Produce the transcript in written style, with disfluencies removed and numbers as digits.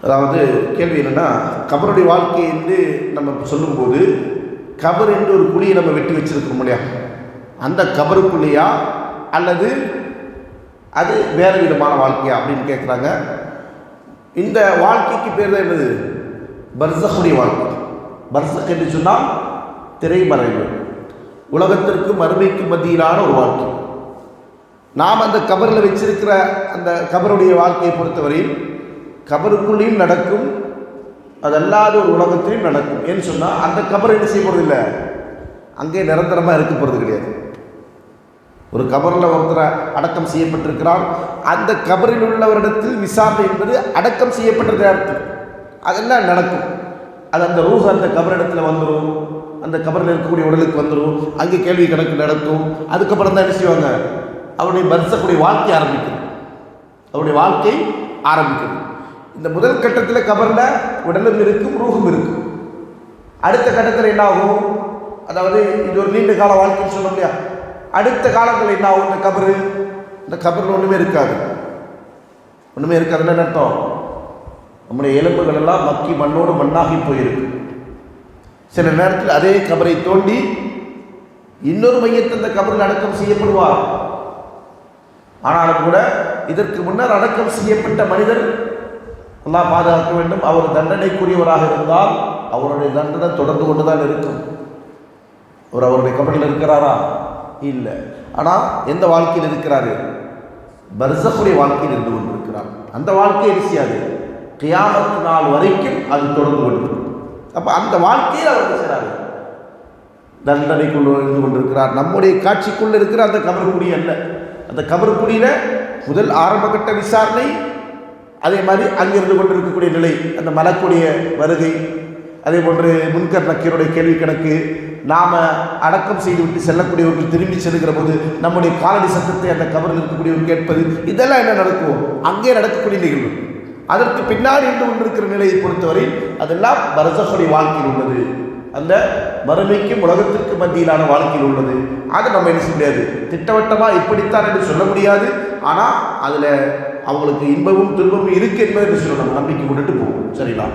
அதாவது கேள்வி என்னென்னா, கபருடைய வாழ்க்கை என்று நம்ம சொல்லும்போது, கபர் என்று ஒரு குழியை நம்ம வெட்டி வச்சிருக்கிறோம் இல்லையா, அந்த கபருக்குள்ளையா அல்லது அது வேறு விதமான வாழ்க்கையா அப்படின்னு கேட்குறாங்க. இந்த வாழ்க்கைக்கு பேர் தான் என்னது? பர்சக்குடைய வாழ்க்கை. பர்சக் என்று சொன்னால் திரைமறைவு, உலகத்திற்கு மறுமைக்கு மத்தியிலான ஒரு வாழ்க்கை. நாம் அந்த கபரில் வச்சிருக்கிற அந்த கபருடைய வாழ்க்கையை பொறுத்தவரையில் கபருக்குள்ளேயும் நடக்கும், அதல்லாத ஒரு உலகத்திலையும் நடக்கும். ஏன்னு சொன்னால் அந்த கபர் என்ன செய்ய போகிறது இல்லை, அங்கே நிரந்தரமாக இருக்க போகிறது கிடையாது. ஒரு கபரில் ஒருத்தரை அடக்கம் செய்யப்பட்டிருக்கிறான், அந்த கபரில் உள்ளவரிடத்தில் விசாரணை என்பது அடக்கம் செய்யப்பட்டது அர்த்தம். அதெல்லாம் நடக்கும். அது அந்த ரூஹ் அந்த கபரிடத்தில் வந்துடும், அந்த கபரில் இருக்கக்கூடிய உடலுக்கு வந்துடும், அங்கே கேள்வி கணக்கு நடக்கும். அதுக்கப்புறம் தான் என்ன செய்வாங்க, அவருடைய பர்சக்குடைய வாழ்க்கை ஆரம்பிக்கிறது. அவருடைய வாழ்க்கை ஆரம்பிக்கிறது. இந்த முதல் கட்டத்தில் கபரில் உடலும் இருக்கும், ரூஹும் இருக்கும். அடுத்த கட்டத்தில் என்ன ஆகும், அதாவது இது ஒரு நீண்ட கால வாழ்க்கைன்னு சொல்ல முடியா, அடுத்த காலத்தில் என்ன ஆகும், இந்த கபரில் ஒன்றுமே இருக்காது. ஒன்றுமே இருக்காதுன்னு அர்த்தம், நம்முடைய எலும்புகள் எல்லாம் மக்கி மண்ணோடு மண்ணாகி போயிருக்கு. சில நேரத்தில் அதே கபரை தோண்டி இன்னொரு மையத்தை அந்த கபரில் அடக்கம் செய்யப்படுவார். ஆனாலும் கூட இதற்கு முன்னர் அடக்கம் செய்யப்பட்ட மனிதர் அல்லாஹ் பாதுகாக்க வேண்டும், அவர் தண்டனைக்குரியவராக இருந்தால் அவருடைய தண்டனை தொடர்ந்து கொண்டுதான் இருக்கும். அவர் அவருடைய கபரில் இருக்கிறாரா? இல்லை. ஆனால் எந்த வாழ்க்கையில் இருக்கிறாரு? பர்சக்குடைய வாழ்க்கையில் இருந்து கொண்டிருக்கிறார். அந்த வாழ்க்கையை செய்யாது, கியாமத் நாள் வரைக்கும் அது தொடர்ந்து கொண்டு. அப்போ அந்த வாழ்க்கையில் அவர் செய்கிறாரு, தண்டனைக்குள்ள இருந்து கொண்டிருக்கிறார். நம்முடைய காட்சிக்குள்ள இருக்கிற அந்த கபருக்குடி அல்ல. அந்த கபருக்குடியில் முதல் ஆரம்பகட்ட விசாரணை, அதே மாதிரி அங்கிருந்து கொண்டிருக்கக்கூடிய நிலை, அந்த மலக்குடைய வருகை, அதே போன்று முன்கர் நக்கீருடைய கேள்வி கணக்கு, நாம் அடக்கம் செய்துவிட்டு செல்லக்கூடியவர்கள் திரும்பி செல்கிற போது நம்முடைய காலடி சத்தத்தை அந்த கபரில் இருக்கக்கூடியவர் கேட்பது, இதெல்லாம் என்ன நடக்கும், அங்கே நடக்கக்கூடிய நிகழ்வு. அதற்கு பின்னாடி இருந்து கொண்டிருக்கிற நிலையை பொறுத்தவரை அதெல்லாம் பர்சக்குடைய வாழ்க்கையில் உள்ளது, அந்த மறுமைக்கும் உலகத்திற்கு மத்தியிலான வாழ்க்கையில் உள்ளது. அதை நம்ம என்ன செய்ய முடியாது, திட்டவட்டமாக இப்படித்தான் என்று சொல்ல முடியாது. ஆனால் அதில் அவங்களுக்கு இன்பமும் துன்பமும் இருக்கு என்பதை சொல்லணும், நம்பிக்கை கொண்டுட்டு போகும். சரிங்களா?